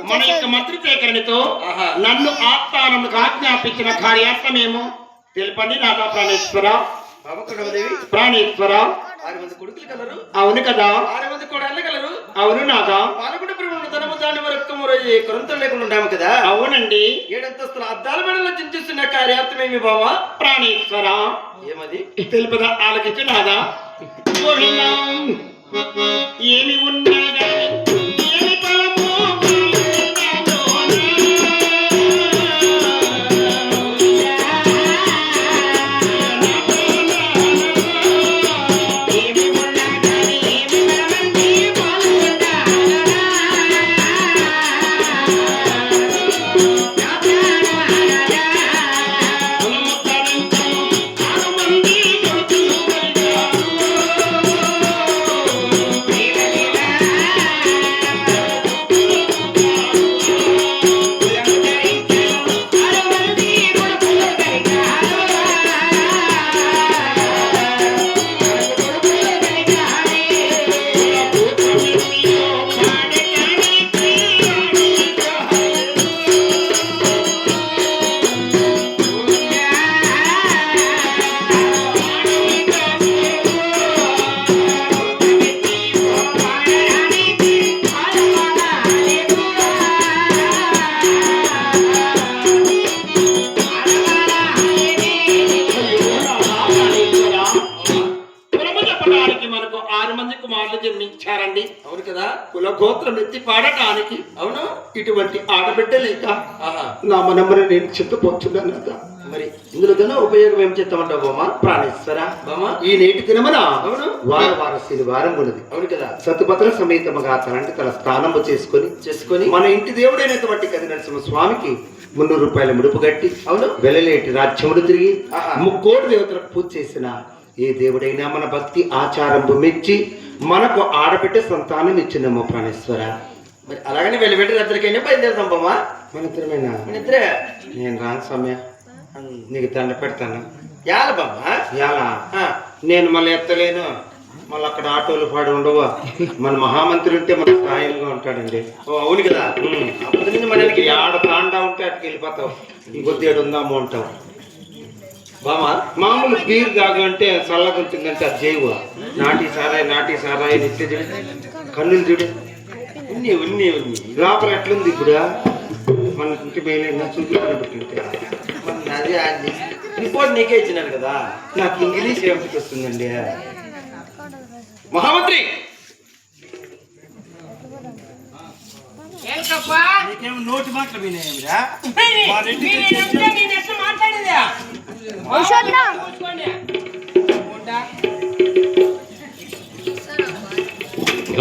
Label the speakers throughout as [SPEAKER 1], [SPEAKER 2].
[SPEAKER 1] మన యొక్క మంత్రి సేకరణతో నన్ను ఆస్థానముకు ఆజ్ఞాపించిన కార్యార్థమేమో తెలుపండి నాదా ప్రాణేశ్వర. ప్రాణేశ్వర
[SPEAKER 2] 6 మంది కొడుకులు కలరు.
[SPEAKER 1] అవును కదా.
[SPEAKER 2] 6 మంది కోడళ్ళు కలరు.
[SPEAKER 1] అవును నాదా.
[SPEAKER 2] పాలకుడు బ్రహ్మను ధనము దాని వరకు కొరంతం లేకుండా ఉన్నాము కదా.
[SPEAKER 1] అవునండి.
[SPEAKER 2] 7 అంతస్తుల అద్దాల మెడలో చింతిస్తున్న కార్యార్థమేమి బావా?
[SPEAKER 1] ప్రాణేశ్వర
[SPEAKER 2] ఏమది
[SPEAKER 1] తెలుపదా ఆలకించు నాదా. ఏమి ఉన్నదా ఏమి ఫలము జన్మించారండి.
[SPEAKER 2] అవును కదా.
[SPEAKER 1] కులగోత్రం ఎత్తి పాడటానికి.
[SPEAKER 2] అవును.
[SPEAKER 1] ఇటువంటి ఆడబిడ్డ లేక నా మనమ్మని నేను చెప్పుపోతున్నాను కదా.
[SPEAKER 2] మరి ఇందులో ఉపయోగం ఏం చేస్తామంటావు బామ్మ?
[SPEAKER 1] ప్రాణేశ్వర
[SPEAKER 2] బామ్మ
[SPEAKER 1] ఈ నేటి దినమున
[SPEAKER 2] అవును
[SPEAKER 1] వార శనివారం ఉన్నది.
[SPEAKER 2] అవును కదా.
[SPEAKER 1] సతుపత్ర సమేతముగా తన స్థానము చేసుకొని మన ఇంటి దేవుడైనటువంటి కది నరసింహ స్వామికి 300 రూపాయల ముడుపు కట్టి అవును వెలలేటి రాజ్యములు తిరిగి 3 కోటి దేవతలకు పూజ చేసిన ఏ దేవుడైనా మన భక్తి ఆచారంబు మెచ్చి మనకు ఆడబిడ్డ సంతానం ఇచ్చిందమ్మా ప్రాణేశ్వర.
[SPEAKER 2] మరి అలాగని వెళ్ళిపెట్టి రాత్రికైనా బయలుదేరుతాం బామ్మ.
[SPEAKER 1] మన ఇద్దరమేనా?
[SPEAKER 2] ఇద్దరే.
[SPEAKER 1] నేను రాను సమయ నీకు దండ పెడతాను.
[SPEAKER 2] యాల బామ్మ
[SPEAKER 1] యాలా నేను మళ్ళీ ఎత్తలేను. మళ్ళీ అక్కడ ఆటోలు పాడి ఉండవు. మన మహామంత్రి ఉంటే మన స్థాయిగా ఉంటాడండి.
[SPEAKER 2] ఓ అవును కదా.
[SPEAKER 1] మనకి ఆడ తాండా ఉంటే అటుకి వెళ్ళిపోతావు. ఇంకొద్ది ఉందాము అంటావు.
[SPEAKER 2] బామ్మ
[SPEAKER 1] మామూలు బీర్ కాగా అంటే చల్లగుంటుందంటే అది చేయవు. నాటి సారాయి నిత్య చూడు కన్నులు చూడు
[SPEAKER 2] ఉన్ని
[SPEAKER 1] లోపల ఎట్లుంది ఇప్పుడు మన ఇంటి మేలైనా చూపించుకుంటుంటే
[SPEAKER 2] అదే రిపోర్ట్ నీకే ఇచ్చినారు కదా.
[SPEAKER 1] నాకు ఇంగ్లీష్ ఏమిటి వస్తుందండి.
[SPEAKER 2] మహామంత్రి
[SPEAKER 3] నోటి మాటలు వినేమిరా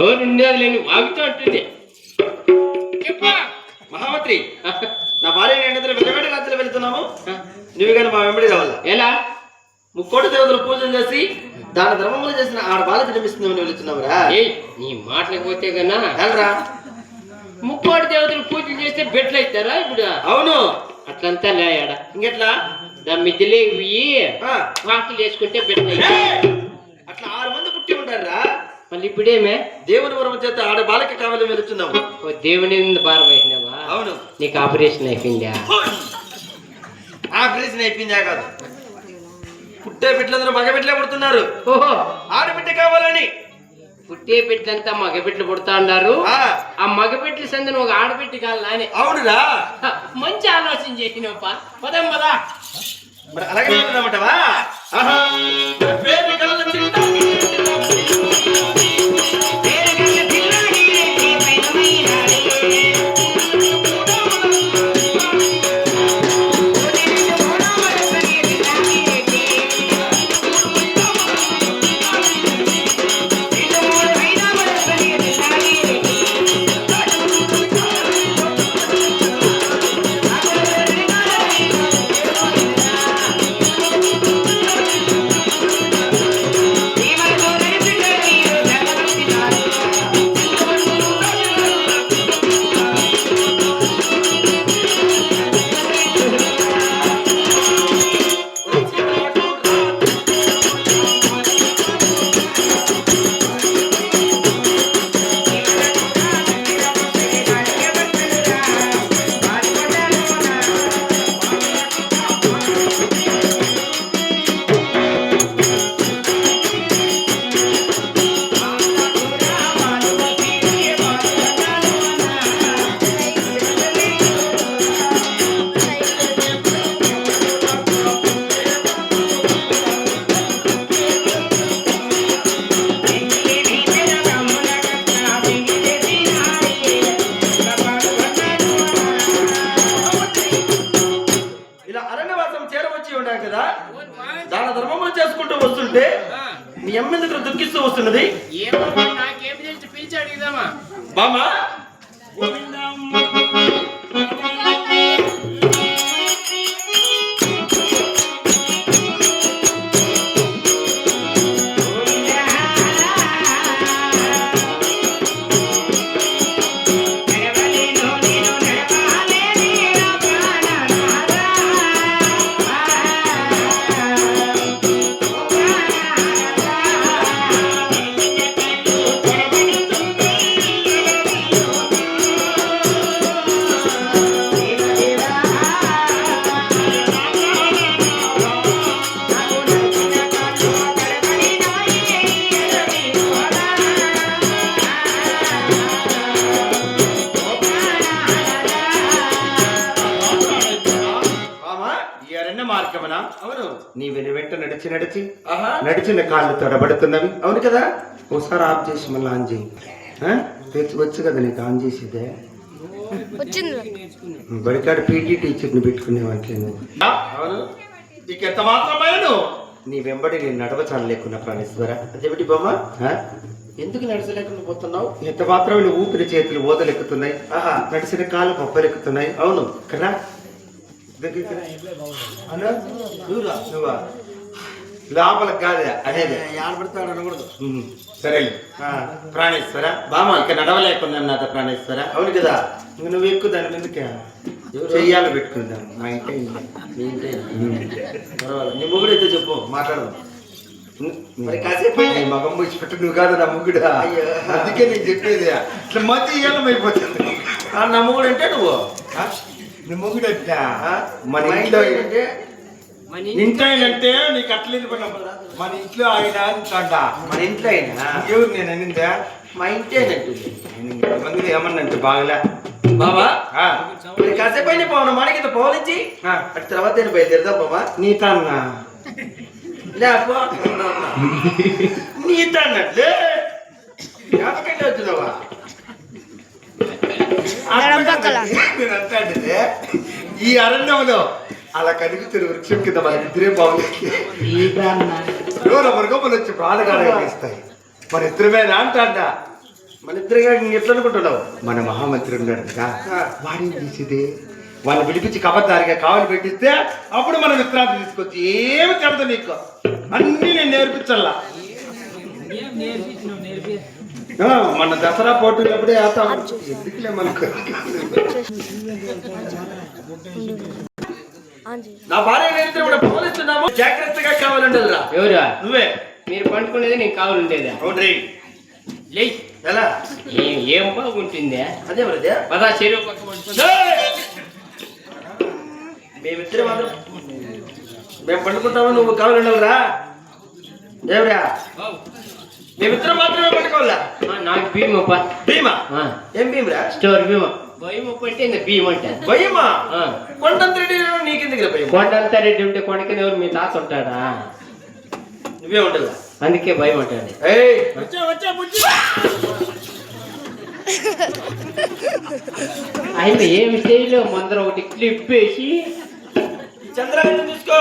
[SPEAKER 2] ఎవరుండేది లేని వాగుతూ ఉంటుంది. మహామంత్రి నా భార్య నేను వెలగడి రాత్రులు వెళ్తున్నాము. నువ్వు కానీ మా వెంబడి రావాలా? ఎలా? 3 కోటి దేవతలు పూజలు చేసి దాని ధర్మములు చేసిన ఆడ బాల జన్మిస్తుందని వెళ్తున్నావురా?
[SPEAKER 4] నీ మాటలేకపోతే కన్నా
[SPEAKER 2] వెళ్ళరా.
[SPEAKER 4] 3 కోటి దేవతలు పూజలు చేస్తే బెట్లు అవుతారా ఇప్పుడు?
[SPEAKER 2] అవును.
[SPEAKER 4] అట్లంతా లేడా?
[SPEAKER 2] ఇంకెట్లా?
[SPEAKER 4] దాని మిద్దెలే వాకిలు వేసుకుంటే బెట్లు అవుతాయి.
[SPEAKER 2] అట్లా 6 మంది పుట్టి ఉంటారా?
[SPEAKER 4] మళ్ళీ ఇప్పుడేమే
[SPEAKER 2] దేవుని వరం చేత ఆడ బాలకి కావాలని వెళ్తున్నాము.
[SPEAKER 4] ఓ దేవుని భారం అయినావా?
[SPEAKER 2] అవును.
[SPEAKER 4] నీకు ఆపరేషన్ అయిపోయిందా?
[SPEAKER 2] ఆపరేషన్ అయిపోయిందా కాదు. పుట్టే బిడ్డలందరూ మగ బిడ్డలే పుడుతున్నారు.
[SPEAKER 4] ఓహో
[SPEAKER 2] ఆడబిడ్డ కావాలని.
[SPEAKER 4] పుట్టే బిడ్డలంతా మగబిడ్డలు పుడతా ఉన్నారు. ఆ మగబిడ్డల సందని ఒక ఆడబిడ్డ కాలని.
[SPEAKER 2] అవునురా.
[SPEAKER 4] మంచి ఆలోచన చేసినప్ప. పదం పదా.
[SPEAKER 2] మరి అలాగే వెళ్తున్నామంటావా? ఎందుకు దుఃఖిస్తూ వస్తున్నది?
[SPEAKER 4] ఏమో నాకేం తెలుసు, పిలిచి అడిగిదామా?
[SPEAKER 2] బామా మార్గమనా? అవును. నీ వెంట నడిచి నడిచిన కాళ్ళు తడబడుతున్నవి. అవును కదా, ఒకసారి ఆఫ్ చేసి మళ్ళీ ఆన్ చేయి. వచ్చు కదా నీకు ఆన్ చేసేదే. బడికాడ పీటీ టీచర్ని పెట్టుకునేవాటి నువ్వు. అవును. నీకు ఎంత మాత్రమైన నీ వెంబడి నేను నడవచాలలేకున్నా ప్రాణేశ్వర. అదేమిటి బొమ్మ, ఎందుకు నడచలేకుండా పోతున్నావు? ఎంత మాత్రం నువ్వు ఊపిరి చేతులు ఓదలెక్కుతున్నాయి, నడిచిన కాళ్ళు పప్పలెక్కుతున్నాయి. అవును కదా. లోపలికి కాదే అదేదే ఆడబడతాడు అనకూడదు. సరే ప్రాణేశ్వర. బామ ఇక నడవలేకున్నాను నాతో ప్రాణేశ్వర. అవును కదా, ఇంక నువ్వు ఎక్కువ దాని మీదకి చెయ్యాలి పెట్టుకుందాం. మా ఇంటే నీ ఇంటే పర్వాలేదు. నీ ముగ్గుడు అయితే చెప్పు, మాట్లాడదాం. మరి కాసేపు మగం పోయి పెట్టు. నువ్వు కాదు నా ముగ్గుడు. అందుకే నేను చెప్పేది ఇట్లా మధ్య ఇయ్యాలం అయిపోతుంది. నా ముగ్గుడు అంటే నువ్వు ముగ్గుడు అంటే మన ఇంట్లో అంటే ఇంట్లో అంటే నీకు అట్లేదు. మన ఇంట్లో ఆయన అంట. మన ఇంట్లో అయినా ఎవరు నేను అనిందా? మా ఇంటేనంటు. మంది ఏమన్నంటే బాగలే బాబా. కాసేపు అయినా పోవడం మనకి పోవలించి అటు తర్వాత నేను బయలుదేరుదా బాబా. నీతా అన్నా నీతా అన్నట్లే జ్ఞాపకంగా వచ్చినావా? ఈ అరణ్యంలో అలా కలుగుతున్న వృక్షం కింద మన ఇద్దరే బాగుంది. ఎవరొకరికొకరు వచ్చి బాధగాస్తాయి. మన ఇద్దరమేనా అంట. మన ఇద్దరుగా ఎట్లా అనుకుంటున్నావు? మన మహామంత్రి ఉన్నాడు కదా, వాడిని తీసిదే వాళ్ళని విడిపించి కబద్దారిగా కావాలి పెట్టిస్తే అప్పుడు మనం విశ్రాంతి తీసుకొచ్చి ఏమి చెబుతా నీకు అన్ని నేను నేర్పించల్లా. మన దసరా పోటీలప్పుడే ఎందుకులే మనకు. నా భార్య నేర్చుకుని కూడా పోలిస్తున్నాము. జాగ్రత్తగా కావాలండి.
[SPEAKER 4] ఎవరా?
[SPEAKER 2] నువ్వే.
[SPEAKER 4] మీరు పండుకునేది నేను కావాలండేదా?
[SPEAKER 2] అవును. ఎలా
[SPEAKER 4] ఏం బాగుంటుందే?
[SPEAKER 2] అదే మరి
[SPEAKER 4] పదా చెరువు పక్క
[SPEAKER 2] మేమిద్దరే మాత్రం మేము పండుకుంటామా? నువ్వు కావాలండరా? ఏమిరా మేమిద్దరం మాత్రమే పట్టుకోవాలా?
[SPEAKER 4] నాకు భీమప్ప.
[SPEAKER 2] భీమా? ఏం భీమరా?
[SPEAKER 4] స్టోర్ భీమా. భయమప్ప అంటే ఇంకా భీమ అంటే
[SPEAKER 2] భయమా? కొండంత రెడ్డి నీకెందుకు భయం?
[SPEAKER 4] కొండంత రెడ్డి ఉంటే కొండ కింద ఎవరు మీ తాత ఉంటాడా?
[SPEAKER 2] నువ్వే ఉండదు,
[SPEAKER 4] అందుకే భయం అంటాడు. ఆయన ఏమి చేయలేవు. ముందర ఒకటి క్లిప్ వేసి
[SPEAKER 2] చంద్రాయుధం తీసుకో.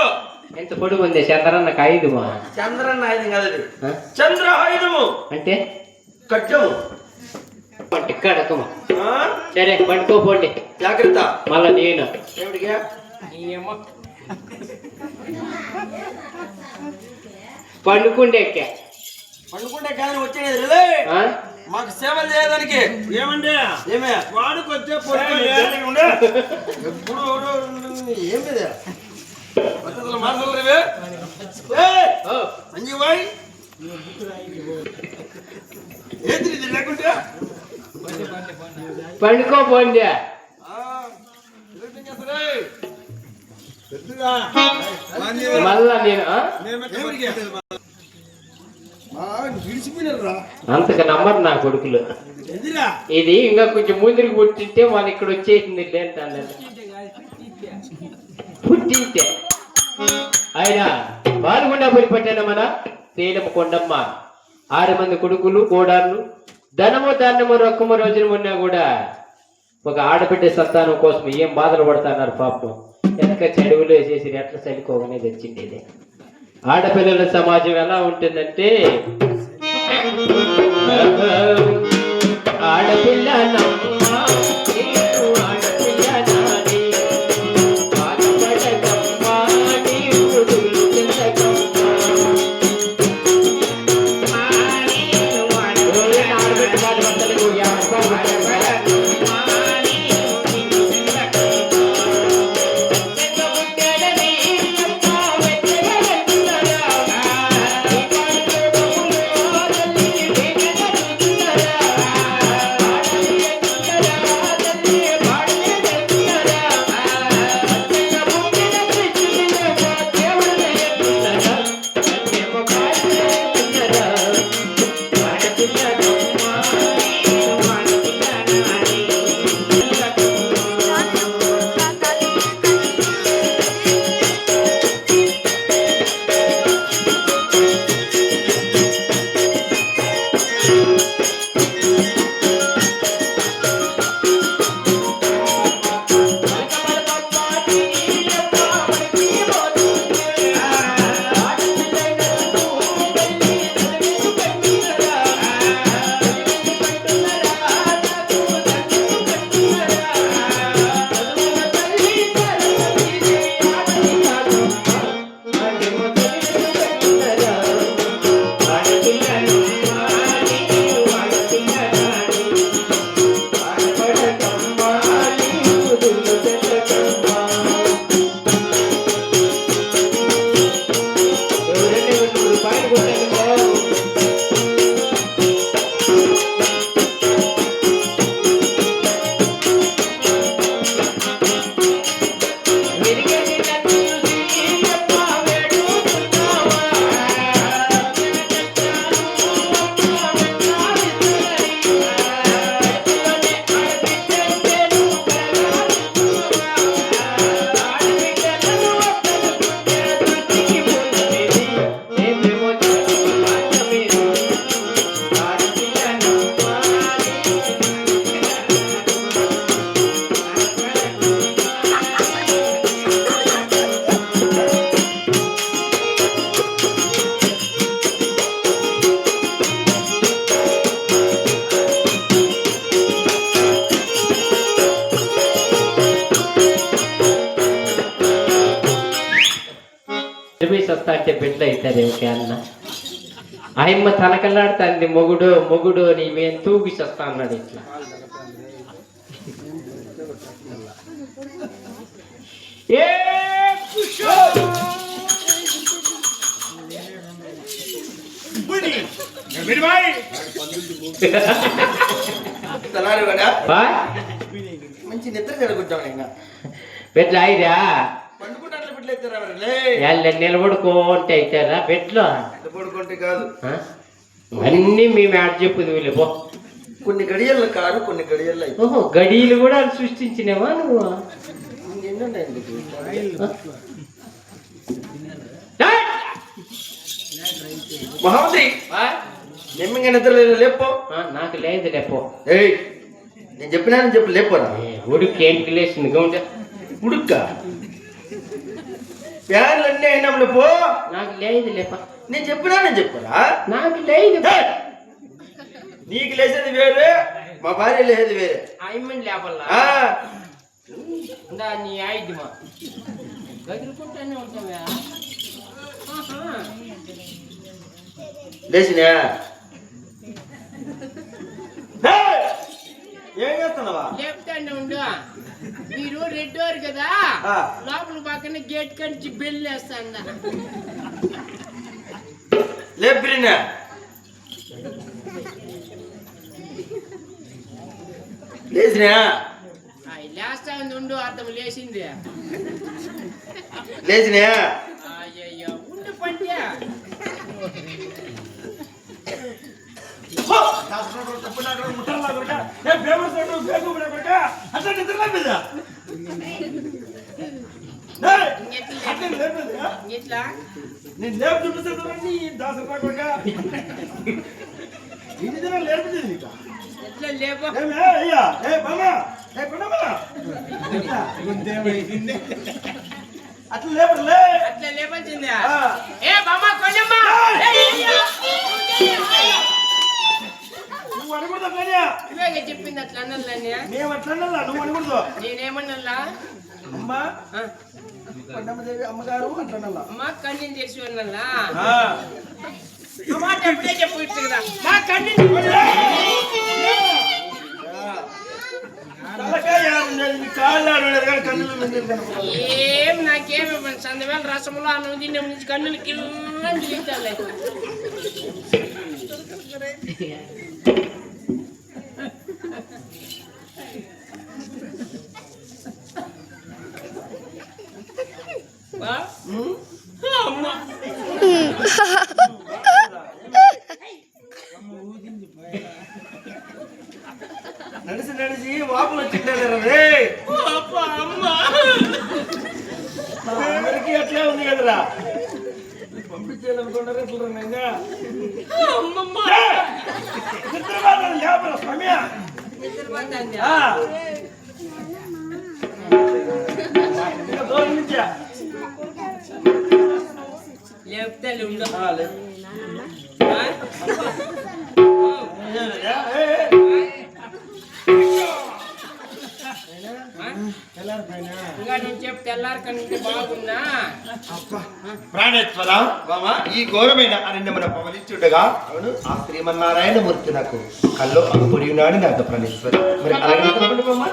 [SPEAKER 4] ఎంత పొడుగు ఉంది చంద్రన్నకు ఆయుధమా?
[SPEAKER 2] చంద్రన్న ఆయుధం కాదు అది, చంద్ర ఆయుధము అంటే ఖడ్గము.
[SPEAKER 4] కడకమా. సరే పండుకోపోండి.
[SPEAKER 2] జాగ్రత్త.
[SPEAKER 4] మళ్ళా నేను పండుకుండే
[SPEAKER 2] పండుకుంటే కాదని వచ్చేది మాకు సేవలు చేయడానికి. ఏమండి ఏమే వాడుకు వచ్చే ఎప్పుడు ఏమి పద్ధతులు మార్చలేవే అంజీవాయి ఏంటి ఇది లేకుంటే
[SPEAKER 4] పండుకోపోండి. మళ్ళా నేను అంతగా నమ్మరు నా కొడుకులు. ఇది ఇంకా కొంచెం ముందుకు పుట్టింటే వాళ్ళు ఇక్కడ వచ్చేసింది అంటాను. పుట్టింటే ఆయన బాలుగుండాపురి పట్టాను మన తేలమ్మ కొండమ్మ 6 మంది కొడుకులు కోడాళ్ళు ధనము ధాన్యము రొక్కము రోజున ఉన్నా కూడా ఒక ఆడబిడ్డ సంతానం కోసం ఏం బాధలు పడుతున్నారు పాపం. వెనక చెడువులు వేసేసి ఎట్లా చదువుకోగానే తెచ్చిండేది. ఆడపిల్లల సమాజం ఎలా ఉంటుందంటే ఆడపిల్ల నమ్మా, నీవు ఆడపిల్ల నాని, బాధపడకమ్మా, నీవు దిగులు చెందకమ్మా. ఆడబిడ్డ బాధపడతలకు 50 రూపాయలు. వస్తా అంటే బిడ్డలు అవుతారేమిటి అన్న ఆయమ్మ తనకల్లాడుతుంది మొగుడు మొగుడు నీవేం తూగిసి వస్తా అన్నాడు ఇట్లా.
[SPEAKER 2] మంచి నిద్ర జరుగుతాం ఇంకా
[SPEAKER 4] బిడ్డలు అయిరా
[SPEAKER 2] పండుకుంటే బిడ్డలు
[SPEAKER 4] అవుతారా నిలబడుకోంటే అవుతారా బిడ్డలు
[SPEAKER 2] పడుకుంటే కాదు
[SPEAKER 4] అన్నీ మేము ఆడ చెప్పుది వెళ్ళిపో.
[SPEAKER 2] కొన్ని గడియల్లో కాదు కొన్ని గడియల్లో
[SPEAKER 4] ఓహో గడియలు కూడా సృష్టించినవా నువ్వు?
[SPEAKER 2] మహావతి నిమ్మింగా నిద్ర లేపో.
[SPEAKER 4] నాకు లేదు లేపో.
[SPEAKER 2] ఏయ్ నేను చెప్పినానని చెప్పి లేపోరా.
[SPEAKER 4] ఉడుకు ఏంటి లేచింది గౌంట
[SPEAKER 2] ఉడుక్క ఫ్యాన్లు అన్నీ అయినా లేపో.
[SPEAKER 4] నాకు లేదు లేప.
[SPEAKER 2] నేను చెప్పినానని చెప్పరా.
[SPEAKER 4] నాకు లేదు.
[SPEAKER 2] నీకు లేచేది వేరే మా భార్య లేచేది వేరే.
[SPEAKER 4] ఆయమ్మని లేపల్లా నీ ఆయిద్యమా గదులుకుంటానే ఉంటావా?
[SPEAKER 2] లేచినా ఏం చేస్తున్నావా?
[SPEAKER 4] లేపుతానే ఉండు. మీరు రెడ్డోరు కదా లోపల పక్కన గేట్ కంచి బెల్ వేస్తాందా
[SPEAKER 2] లేపినా లేచినా
[SPEAKER 4] లేస్తా ఉంది ఉండు. అర్థం లేచింది
[SPEAKER 2] లేచినా
[SPEAKER 4] అయ్యయ్యో ఉండు పంటే ఎట్లా
[SPEAKER 3] నేను లేపు చూపిస్తాను దాసు లేపుతుంది
[SPEAKER 4] ఎట్లా లేపో.
[SPEAKER 3] అయ్యా ఏ బామా ఏ కొనమ్మా అట్లా లేపలే
[SPEAKER 4] అట్లా లేపాల్సిందే
[SPEAKER 3] ఆ.
[SPEAKER 4] ఏ బామ్మ కొండమ్మ
[SPEAKER 3] నువ్వు అనకూడదు కానీ
[SPEAKER 4] ఇవేగా చెప్పింది అట్లా అన్నల్లని
[SPEAKER 3] మేము అట్లా అనాలా, నువ్వు అనకూడదు.
[SPEAKER 4] నేనేమన్నా
[SPEAKER 3] అమ్మా కొండమ్మదేవి అమ్మగారు అట్లా అనాలా.
[SPEAKER 4] అమ్మ కన్యని తెరిచి ఉన్నల్లా
[SPEAKER 3] ఆ.
[SPEAKER 4] ఆ మాట ఎప్పుడే చెప్పు కదా మా కన్యని
[SPEAKER 3] తలకాయ ఆడుండేది, నీ కాళ్ళు ఆడుండేది కానీ కన్నులు ముందు కనపడదు.
[SPEAKER 4] ఏం నాకేమి సందవేళ రసములో అన్నం తినే నుంచి కన్నులు కింద తింటాలే అమ్మ
[SPEAKER 3] నడిచి నడిచి వాపులు వచ్చింటారు రే.
[SPEAKER 4] అమ్మ
[SPEAKER 3] అందరికీ అట్లే ఉంది కదరా. పంపించేయాలనుకున్నారు ఎట్లా ఇంకా
[SPEAKER 4] అమ్మమ్మ
[SPEAKER 3] చిత్రబాధ లేపరా స్వామి.
[SPEAKER 4] నిద్రపోతాంది
[SPEAKER 3] ఆ. ఇంకా దూరం నుంచా
[SPEAKER 4] లేపుతా ఉండు
[SPEAKER 3] లేదు.
[SPEAKER 4] ఆ? ఇంకా నేను చెప్పు తెల్లారి కంటే బాగున్నా
[SPEAKER 2] ప్రాణేశ్వర బామా ఈ ఘోరమైన అరణ్యమున పవలించుండగా అవును ఆ శ్రీమన్నారాయణ మూర్తి నాకు కల్లో అగుపడి ఉన్నాడు నాకు ప్రాణేశ్వర మరి అలాగే చెప్పండి బామ్మ.